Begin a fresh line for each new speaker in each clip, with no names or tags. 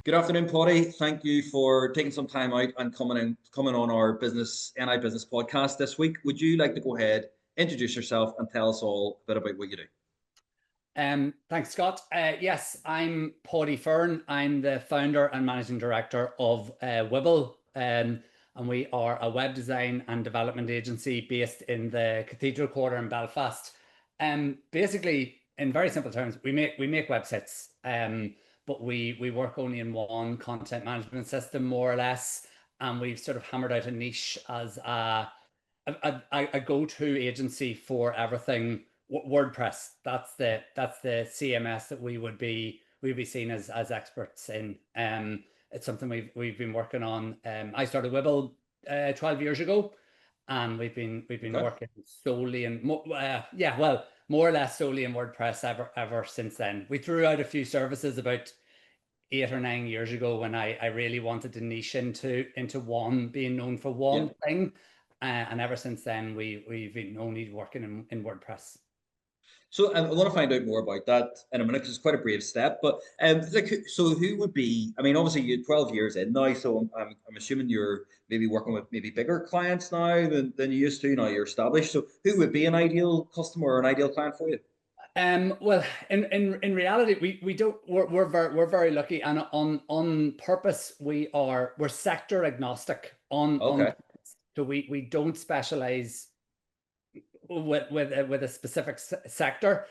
Good afternoon, Paudie. Thank you for taking some time out and coming on our business NI Business podcast this week. Would you like to go ahead, introduce yourself, and tell us all a bit about what you do?
Thanks, Scott. Yes, I'm Paudie Fearon. I'm the founder and managing director of Wibble, and we are a web design and development agency based in the Cathedral Quarter in Belfast. Basically, in very simple terms, we make websites, but we work only in one content management system, more or less, and we've sort of hammered out a niche as a go-to agency for everything WordPress. That's the CMS that we'd be seen as experts in. It's something we've been working on. I started Wibble 12 years ago, and we've been working solely in more or less solely in WordPress ever since then. We threw out a few services about 8 or 9 years ago when I really wanted to niche into one, being known for one thing. And ever since then, we've been only working in WordPress.
So I want to find out more about that in a minute because it's quite a brave step. But so who would be? I mean, obviously you're 12 years in now, so I'm assuming you're maybe working with maybe bigger clients now than you used to. Now you're established. So who would be an ideal customer or an ideal client for you?
Well, in reality, we're very lucky, and on purpose we're sector agnostic so we don't specialize with a specific sector.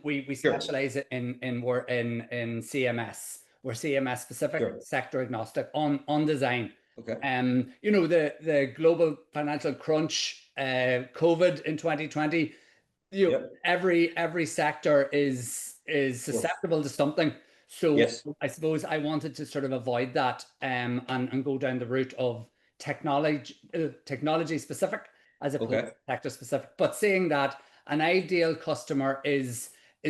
We specialize in CMS. We're CMS specific, sector agnostic on design. You know, the global financial crunch, COVID in 2020, you know, every sector is susceptible to something. So I suppose I wanted to sort of avoid that and go down the route of technology specific as opposed to sector specific. But saying that, an ideal customer is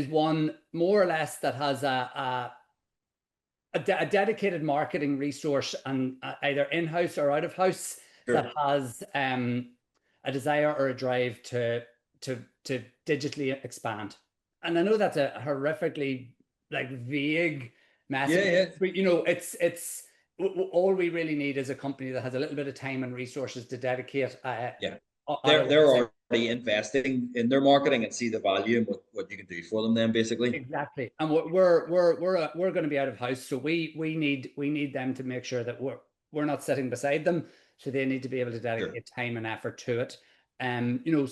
one more or less that has a dedicated marketing resource, and either in-house or out of house, that has a desire or a drive to digitally expand. And I know that's a horrifically vague message, but you know, it's all we really need is a company that has a little bit of time and resources to dedicate.
They're already investing in their marketing and see the value and what you can do for them then, basically.
Exactly. And we're going to be out of house, so we need them to make sure that we're not sitting beside them, so they need to be able to dedicate time and effort to it. You know,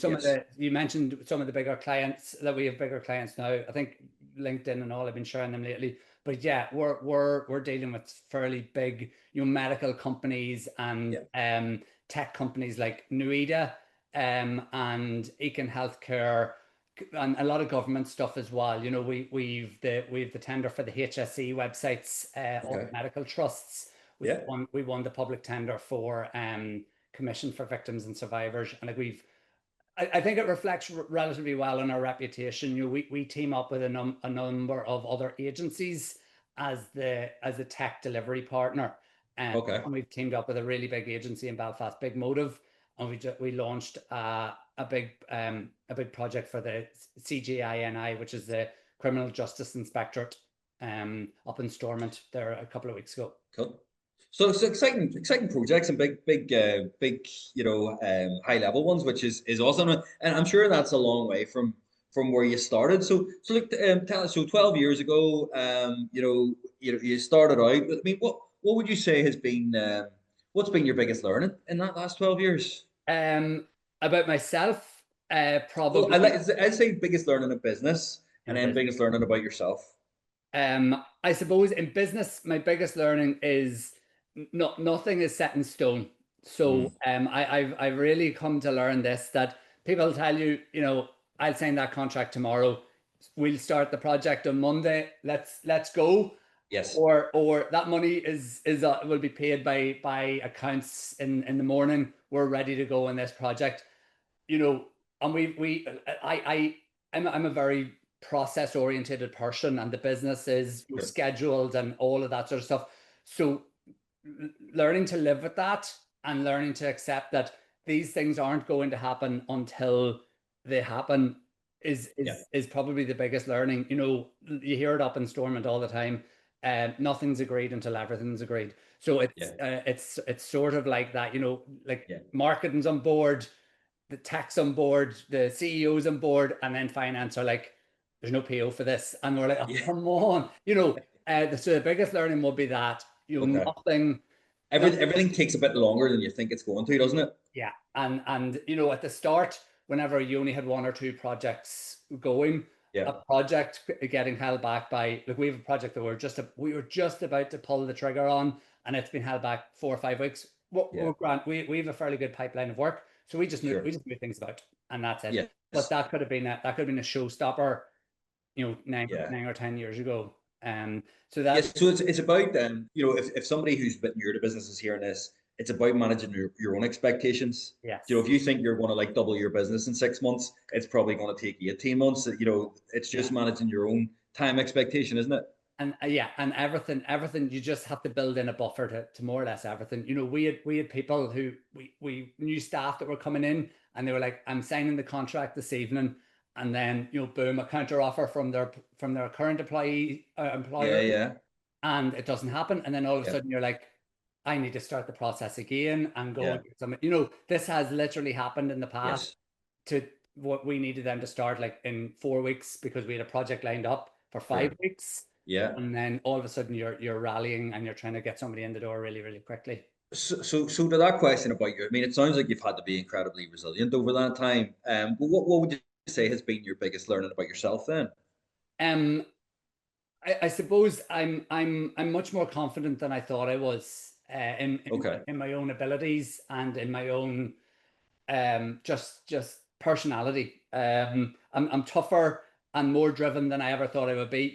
you mentioned some of the bigger clients that we have. Bigger clients now, I think LinkedIn and all, I've been sharing them lately. But yeah, we're dealing with fairly big, you know, medical companies and tech companies like Nuida and Econ Healthcare, and a lot of government stuff as well. You know, we've the tender for the HSE websites, all the medical trusts. We won the public tender for Commission for Victims and Survivors, and I think it reflects relatively well on our reputation. You know, we team up with a number of other agencies as the tech delivery partner, and we've teamed up with a really big agency in Belfast, Big Motive, and we launched a big project for the CGINI, which is the Criminal Justice Inspectorate, up in Stormont there a couple of weeks ago.
Cool. So it's exciting projects and big, you know, high level ones, which is awesome, and I'm sure that's a long way from where you started. So look, tell us. So 12 years ago, you started out. I mean, what would you say has been what's been your biggest learning in that last 12 years?
About myself, probably.
Well, I'd say biggest learning of business, and then biggest learning about yourself.
I suppose in business, my biggest learning is nothing is set in stone. So I've really come to learn this, that people tell you, you know, I'll sign that contract tomorrow, we'll start the project on Monday, let's go.
Yes.
Or that money will be paid by accounts in the morning, we're ready to go on this project. You know, and I'm a very process oriented person, and the business is scheduled and all of that sort of stuff. So learning to live with that and learning to accept that these things aren't going to happen until they happen is probably the biggest learning. You know, you hear it up in Stormont all the time. nothing's agreed until everything's agreed. So it's sort of like that, like marketing's on board, the tech's on board, the CEO's on board, and then finance are like, there's no PO for this. And we're like, oh, come on. So the biggest learning will be that, nothing.
Everything takes a bit longer than you think it's going to, doesn't it?
Yeah. And at the start, whenever you only had one or two projects going, a project getting held back by, like, we have a project that we were just about to pull the trigger on, and it's been held back 4 or 5 weeks. We're grand. We have a fairly good pipeline of work, so we just move things about, and that's it. But that could have been a showstopper, 9 or 10 years ago. So
it's about if somebody who's a bit newer to business is hearing this, it's about managing your own expectations.
Yes.
If you think you're going to like double your business in 6 months, it's probably going to take you 18 months. It's just managing your own time expectation, isn't it?
And and everything you just have to build in a buffer to more or less everything. We had people who we new staff that were coming in, and they were like, I'm signing the contract this evening, and then boom, a counter offer from their current employer, and it doesn't happen, and then all of a sudden you're like, I need to start the process again and go. This has literally happened in the past. To what we needed them to start like in 4 weeks because we had a project lined up for 5 weeks. And then all of a sudden you're rallying and you're trying to get somebody in the door really, really quickly.
So to that question about you, I mean, it sounds like you've had to be incredibly resilient over that time. But what would you say has been your biggest learning about yourself then?
I suppose I'm much more confident than I thought I was in my own abilities and in my own just personality. I'm tougher and more driven than I ever thought I would be.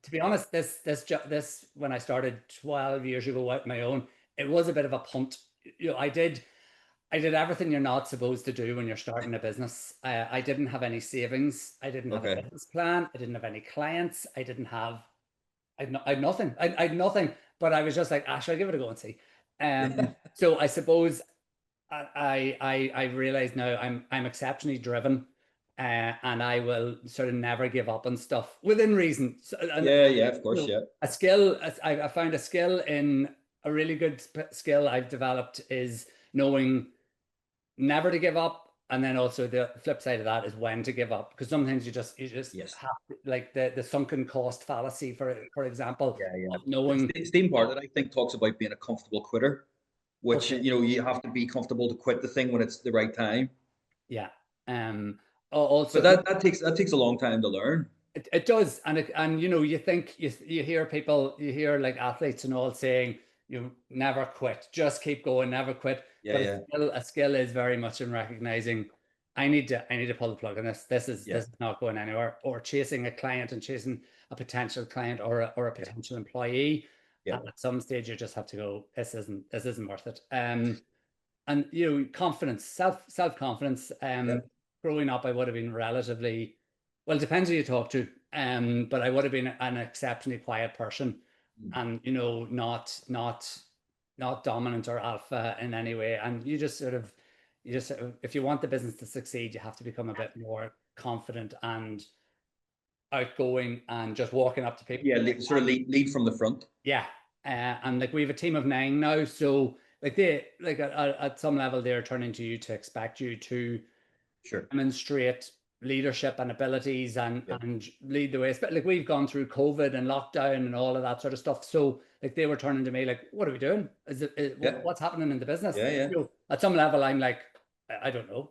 To be honest, this when I started 12 years ago out my own, it was a bit of a punt. I did everything you're not supposed to do when you're starting a business. I didn't have any savings. I didn't have a business plan. I didn't have any clients. I had nothing. I had nothing. But I was just like, should I give it a go and see? So I suppose I realize now I'm exceptionally driven, and I will sort of never give up on stuff within reason.
Of course,
A skill I found a really good skill I've developed is knowing never to give up, and then also the flip side of that is when to give up, because sometimes you just have to, like the sunken cost fallacy, for example. Knowing
Steve Bartlett, I think, talks about being a comfortable quitter, which you have to be comfortable to quit the thing when it's the right time.
Also,
but that takes a long time to learn.
It does, and you think you hear people, you hear like athletes and all saying, never quit, just keep going, never quit. A skill is very much in recognizing I need to pull the plug on this. This is not going anywhere. Or chasing a client and chasing a potential client or a potential employee. And at some stage you just have to go, this isn't worth it. And confidence, self-confidence. Growing up, I would have been relatively, well, it depends who you talk to. But I would have been an exceptionally quiet person, and not dominant or alpha in any way. And you just if you want the business to succeed, you have to become a bit more confident and outgoing and just walking up to people.
Lead from the front.
And like we have a team of 9 now, so at some level they're turning to you to expect you to demonstrate leadership and abilities and lead the way. Like we've gone through COVID and lockdown and all of that sort of stuff, so like they were turning to me like, what are we doing? What's happening in the business? At some level I'm like, I don't know,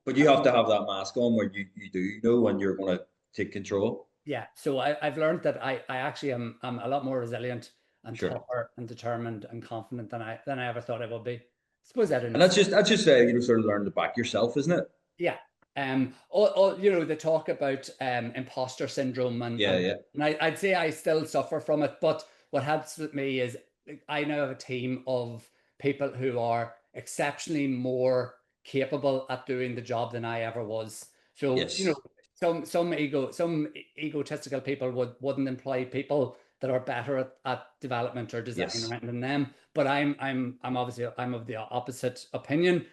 but you have to have that mask on where you do know when you're going to take control.
So I've learned that I actually am a lot more resilient and tougher and determined and confident than I ever thought I would be. I suppose that,
and that's just sort of learn to back yourself, isn't it?
They talk about imposter syndrome, and I'd say I still suffer from it, but what helps with me is I now have a team of people who are exceptionally more capable at doing the job than I ever was. So some egotistical people wouldn't employ people that are better at development or design than them, but I'm obviously of the opposite opinion.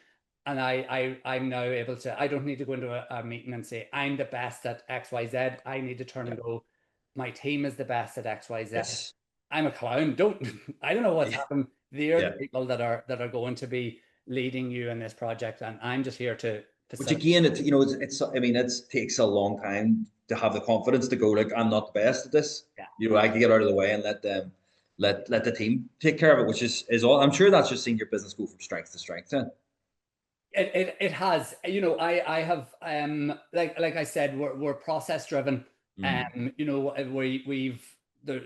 And I'm now able to, I don't need to go into a meeting and say, I'm the best at XYZ. I need to turn and go, my team is the best at XYZ.
Yes.
I'm a clown. I don't know what's
Yeah.
happened. They're
Yeah.
the people that are going to be leading you in this project, and I'm just here to
Which
facilitate.
again, it's I mean, it takes a long time to have the confidence to go like, I'm not the best at this.
Yeah.
I can get out of the way and let them let the team take care of it, which is all. I'm sure that's just seen your business go from strength to strength. Then.
It has, I have like I said, we're process driven. We've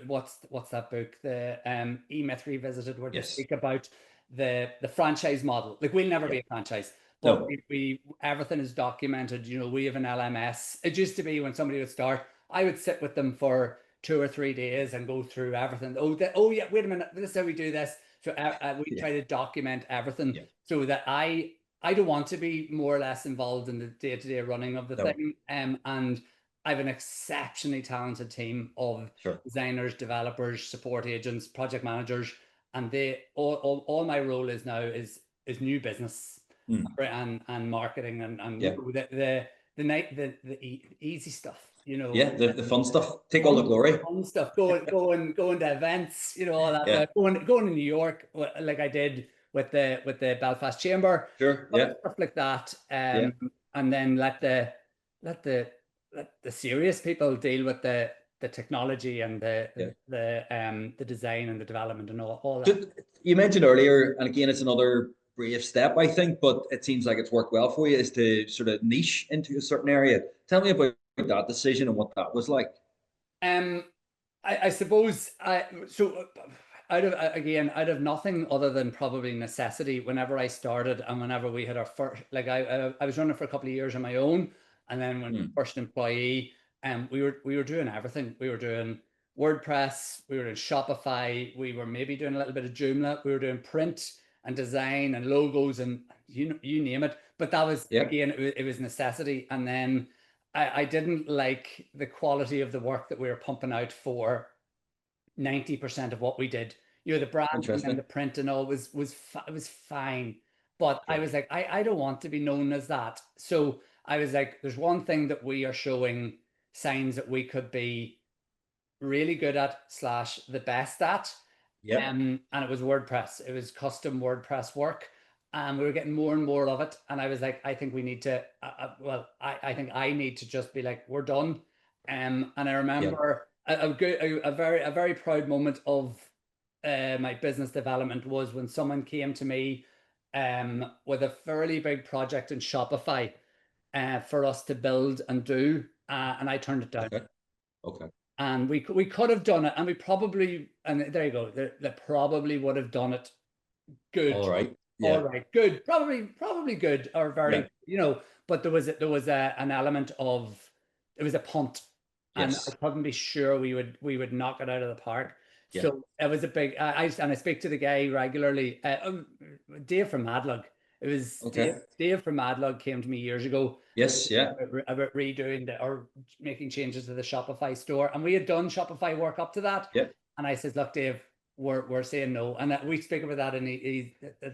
what's that book, the E-Myth Revisited, where they
Yes.
speak about the franchise model. Like, we'll never be
Yeah.
a franchise, but
No.
we everything is documented. We have an LMS. It used to be when somebody would start, I would sit with them for 2 or 3 days and go through everything. Oh yeah, wait a minute, this is how we do this. So we try to document everything,
Yeah.
so that I don't want to be more or less involved in the day-to-day running of the
No.
thing. And I have an exceptionally talented team of
Sure.
designers, developers, support agents, project managers, and they all my role is now is new business and marketing and
Yeah.
the easy stuff,
Yeah. The fun stuff. Take all the glory.
fun stuff, going to events, all that.
Yeah.
Going to New York, like I did with the Belfast Chamber,
Sure. Yeah.
stuff like that.
Yeah.
And then let the serious people deal with the technology and
Yeah.
the design and the development and all that.
So you mentioned earlier, and again, it's another brave step, I think, but it seems like it's worked well for you, is to sort of niche into a certain area. Tell me about that decision and what that was like.
Um, I suppose out of nothing other than probably necessity. Whenever I started and whenever we had our first, like I was running for a couple of years on my own, and then when first employee, we were doing everything. We were doing WordPress, we were doing Shopify, we were maybe doing a little bit of Joomla, we were doing print and design and logos and you name it. But that was, again, it was necessity. And then I didn't like the quality of the work that we were pumping out for 90% of what we did. The branding and the print and all it was fine. But I was like, I don't want to be known as that. So I was like, there's one thing that we are showing signs that we could be really good at / the best at. And it was WordPress. It was custom WordPress work. And we were getting more and more of it. And I was like, I think we need to, I think I need to just be like, we're done. And I remember a very proud moment of my business development was when someone came to me with a fairly big project in Shopify for us to build and do. And I turned it down.
Okay.
And we could have done it, and we probably, and there you go, they probably would have done it good.
All right.
All right, good, probably good, or very, but there was an element of, it was a punt, and I couldn't be sure we would knock it out of the park. So it was a big. I speak to the guy regularly, Dave from Madlug. It was Dave from Madlug came to me years ago. About redoing or making changes to the Shopify store, and we had done Shopify work up to that. And I said, look, Dave, we're saying no, and we speak about that, and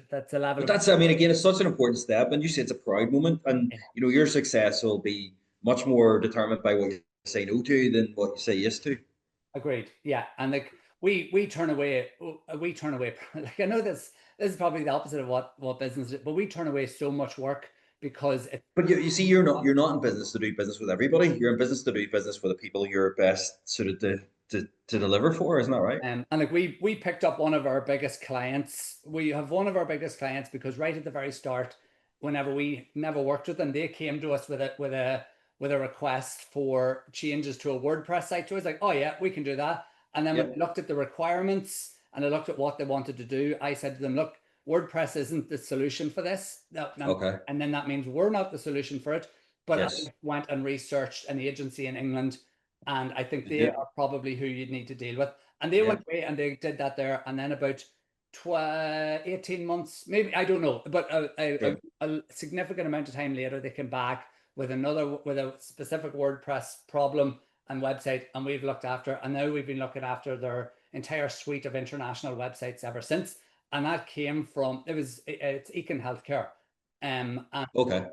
that's a level.
But that's, I mean, again, it's such an important step, and you say it's a proud moment, and your success will be much more determined by what you say no to than what you say yes to.
Agreed. Yeah, and like we turn away. Like, I know this is probably the opposite of what business is, but we turn away so much work because it.
But you see, you're not in business to do business with everybody. You're in business to do business for the people you're best suited to deliver for, isn't that right?
And like we picked up one of our biggest clients. We have one of our biggest clients because right at the very start, whenever we never worked with them, they came to us with a request for changes to a WordPress site. So I was like, oh yeah, we can do that. And then when I looked at the requirements and I looked at what they wanted to do, I said to them, look, WordPress isn't the solution for this. And then that means we're not the solution for it. But I went and researched an agency in England, and I think they are probably who you'd need to deal with. And they went away and they did that there. And then about 18 months, maybe, I don't know, but a significant amount of time later, they came back with a specific WordPress problem and website, and we've looked after, and now we've been looking after their entire suite of international websites ever since. And that came from, it's Econ Healthcare. And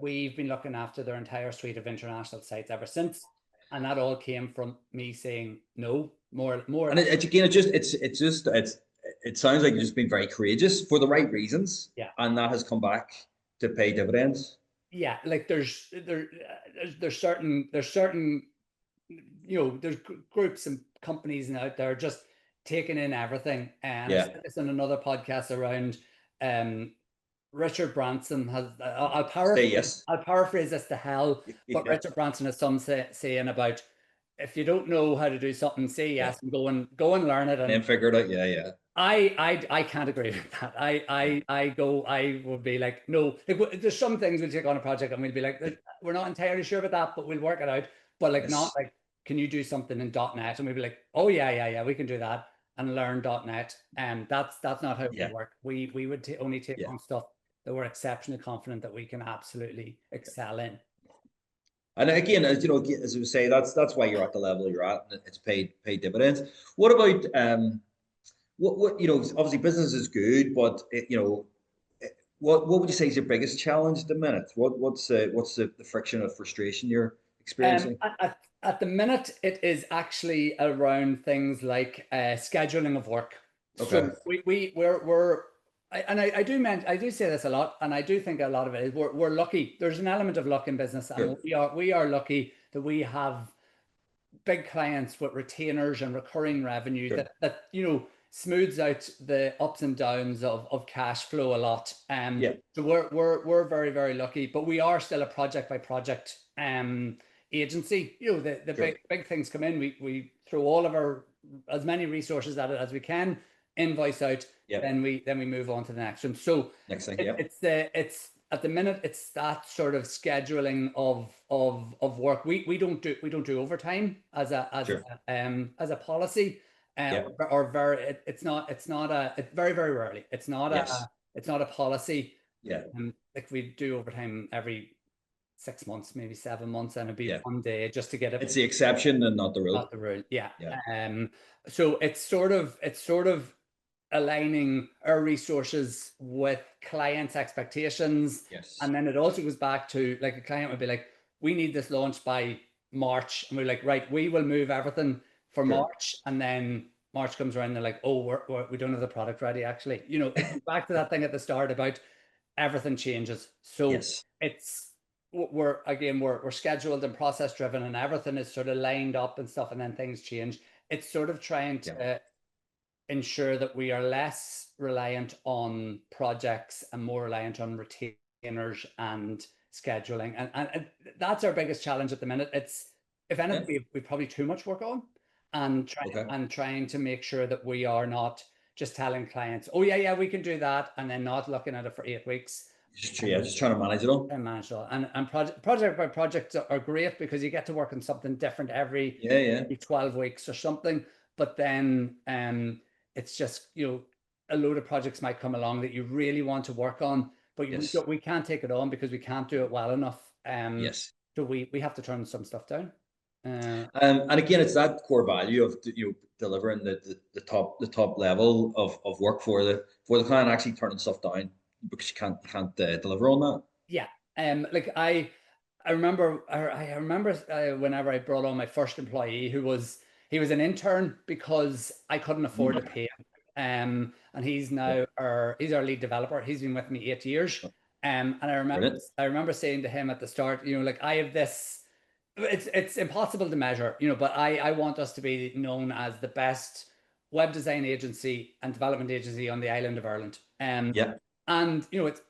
we've been looking after their entire suite of international sites ever since. And that all came from me saying no, more.
And again, it sounds like you've just been very courageous for the right reasons,
Yeah.
and that has come back to pay dividends.
Yeah, like there's certain there's groups and companies out there just taking in everything. And I
Yeah.
said this on another podcast around Richard Branson has
Say yes.
I'll paraphrase this to hell, but
Yeah.
Richard Branson has some saying about, if you don't know how to do something, say
Yeah.
yes and go and learn it.
And then figure it out. Yeah, yeah.
I can't agree with that. I would be like, no, like, there's some things we'll take on a project and we'll be like, we're not entirely sure about that, but we'll work it out. But like, not
Yes.
like, can you do something in .NET? And we'll be like, oh yeah, we can do that and learn .NET. And that's not how it
Yeah.
would work. We would only take
Yeah.
on stuff that we're exceptionally confident that we can absolutely excel in.
And again, as you know, as we say, that's why you're at the level you're at, and it's paid dividends. What about what you know? Obviously, business is good, but what would you say is your biggest challenge at the minute? What's the friction of frustration you're experiencing?
At the minute, it is actually around things like scheduling of work.
Okay.
So I do say this a lot, and I do think a lot of it is we're lucky. There's an element of luck in business, and
Sure.
we are lucky that we have big clients with retainers and recurring revenue
Sure.
that smooths out the ups and downs of cash flow a lot.
Yeah.
So we're very, very lucky, but we are still a project by project agency. The
Sure.
big things come in, we throw all of our as many resources at it as we can, invoice out,
Yeah.
then we move on to the next one. So
Next thing. Yeah.
it's at the minute, it's that sort of scheduling of work. We don't do overtime as a policy.
Yeah.
Or very, it's very, very rarely. It's not
Yes.
a policy.
Yeah.
Like we do overtime every 6 months, maybe 7 months, and it'd be
Yeah.
one day just to get it.
It's the exception and not the rule.
Not the rule. Yeah.
Yeah.
So it's sort of aligning our resources with clients' expectations.
Yes.
And then it also goes back to, like, a client would be like, we need this launched by March. And we're like, right, we will move everything for
Sure.
March. And then March comes around and they're like, oh, we don't have the product ready, actually. It's back to that thing at the start about everything changes. So
Yes.
we're scheduled and process driven, and everything is sort of lined up and stuff, and then things change. It's sort of trying to ensure that we are less reliant on projects and more reliant on retainers and scheduling. And that's our biggest challenge at the minute. It's, if anything, we've probably too much work on, and trying to make sure that we are not just telling clients, oh yeah, we can do that, and then not looking at it for 8 weeks.
Just trying to manage it all.
And manage it all. And project by project are great because you get to work on something different every 12 weeks or something. But then it's just, a load of projects might come along that you really want to work on, but we can't take it on because we can't do it well enough.
Yes.
So we have to turn some stuff down.
And again, it's that core value of delivering the top level of work for the client, actually turning stuff down because you can't deliver on that.
Yeah. Like I remember whenever I brought on my first employee, he was an intern because I couldn't afford to pay him. And he's now he's our lead developer. He's been with me 8 years. And I remember saying to him at the start, like, I have this, it's impossible to measure, but I want us to be known as the best web design agency and development agency on the island of Ireland. And it's,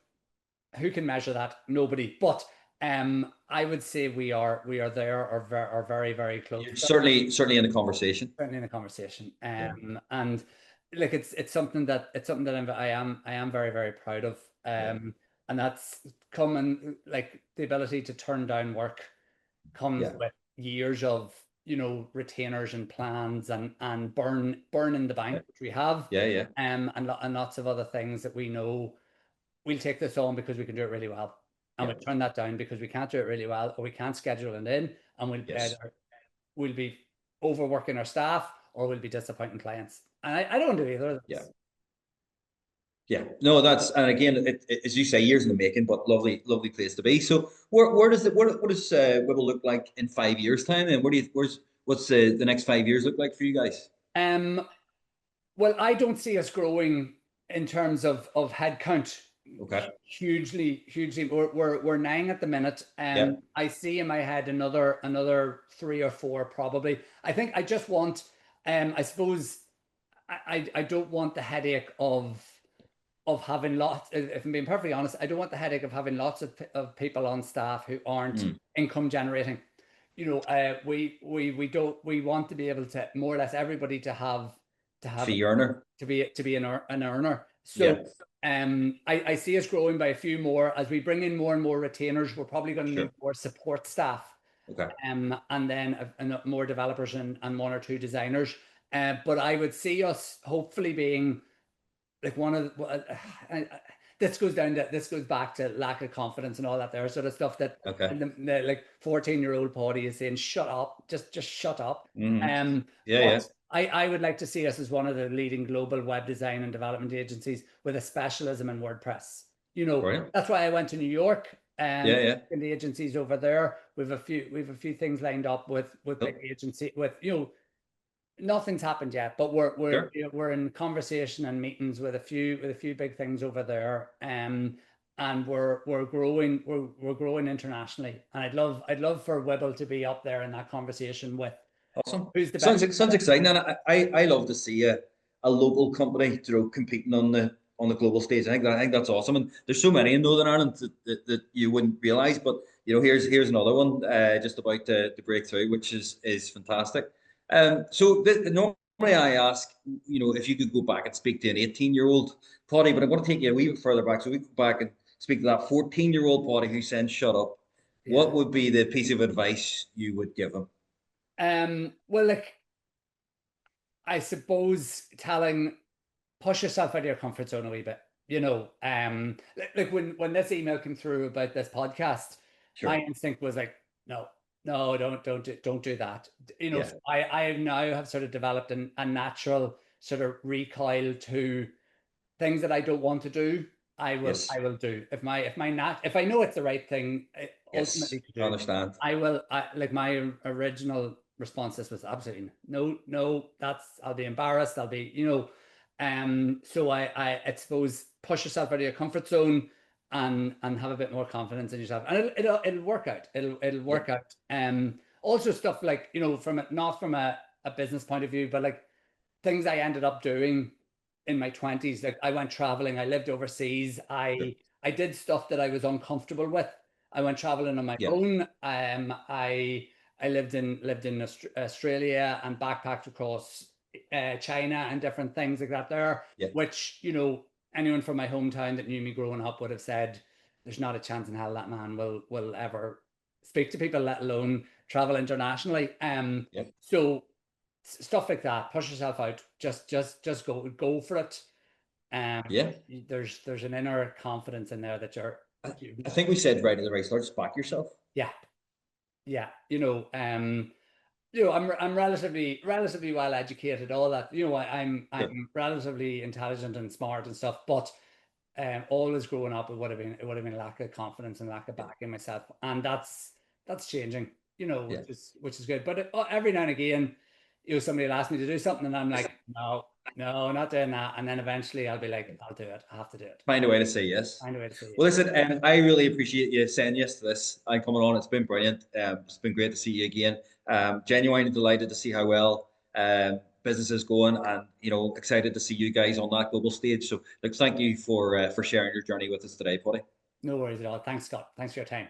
who can measure that? Nobody. But I would say we are there, or very, very close.
You're certainly in the conversation.
Certainly in the conversation. And like, it's something that I am very, very proud of. And that's coming, like, the ability to turn down work comes with years of retainers and plans and burning the bank, which we have. And lots of other things that we know we'll take this on because we can do it really well, and we'll turn that down because we can't do it really well, or we can't schedule it in, and we'll be overworking our staff, or we'll be disappointing clients. And I don't want to do either of those.
Yeah, no, that's, and again, as you say, years in the making, but lovely place to be. So, where does what does Wibble look like in 5 years' time, and what's the next 5 years look like for you guys?
Um, well, I don't see us growing in terms of headcount
Okay.
hugely. We're nine at the minute.
Yep.
I see in my head another three or four probably. I think I just want, I suppose, I don't want the headache of having lots. If I'm being perfectly honest, I don't want the headache of having lots of people on staff who aren't
Mm.
income generating. We don't, we want to be able to more or less everybody to have
Fee earner.
to be an earner. So
Yeah.
I see us growing by a few more as we bring in more and more retainers. We're probably going to need
Sure.
more support staff,
Okay.
and then more developers and one or two designers. But I would see us hopefully being like one of this goes back to lack of confidence and all that there sort of stuff that
Okay.
the like 14-year-old Paudie is saying, shut up, just shut up.
Mm. Yeah. Yeah.
But I would like to see us as one of the leading global web design and development agencies with a specialism in WordPress.
Brilliant.
That's why I went to New York
Yeah.
and
Yeah.
in the agencies over there. We've a few things lined up with big
Cool.
agency with nothing's happened yet, but we're
Sure.
we're in conversation and meetings with a few big things over there, and we're growing we're growing internationally, and I'd love for Wibble to be up there in that conversation with
Awesome.
who's the best.
Sounds exciting, and I love to see a local company, competing on the global stage. I think that's awesome, and there's so many in Northern Ireland that you wouldn't realize. But here's another one just about to break through, which is fantastic. So normally I ask, if you could go back and speak to an 18-year-old Paudie, but I want to take you a wee bit further back. So we go back and speak to that 14-year-old Paudie who said, "Shut up."
Yeah.
What would be the piece of advice you would give him?
Well, like I suppose telling push yourself out of your comfort zone a wee bit. Like when this email came through about this podcast, my
Sure.
instinct was like, no, no, don't do that.
Yeah.
I now have sort of developed a natural sort of recoil to things that I don't want to do.
Yes.
I will do if I know it's the right thing
Yes.
ultimately to
I
do.
understand.
I will. Like my original response. This was absolutely no, no. I'll be embarrassed. I'll be, So I suppose push yourself out of your comfort zone and have a bit more confidence in yourself, and it'll work out. It'll
Yeah.
work out. Also stuff like not from a business point of view, but like things I ended up doing in my 20s. Like I went traveling, I lived overseas,
Sure.
I did stuff that I was uncomfortable with. I went traveling on my
Yeah.
own. I lived in Australia and backpacked across China and different things like that there,
Yeah.
which anyone from my hometown that knew me growing up would have said there's not a chance in hell that man will ever speak to people, let alone travel internationally.
Yeah.
So stuff like that, push yourself out, just go for it. um
Yeah.
there's an inner confidence in there that
I, I think we said right at the right start, just back yourself.
yeah, yeah. I'm relatively well educated, all that.
Sure.
I'm relatively intelligent and smart and stuff, but always growing up, it would have been lack of confidence and lack of
Yeah.
backing myself, and that's changing,
Yeah.
which is good. But every now and again, somebody will ask me to do something, and I'm like, no, no, not doing that. And then eventually, I'll be like, I'll do it. I have to do it.
Find a way to say yes.
Find a way to say
Well,
yes.
listen, I really appreciate you saying yes to this and coming on. It's been brilliant. It's been great to see you again. Genuinely delighted to see how well business is going, and excited to see you guys on that global stage. So, thank you for sharing your journey with us today, Paudie.
No worries at all. Thanks, Scott. Thanks for your time.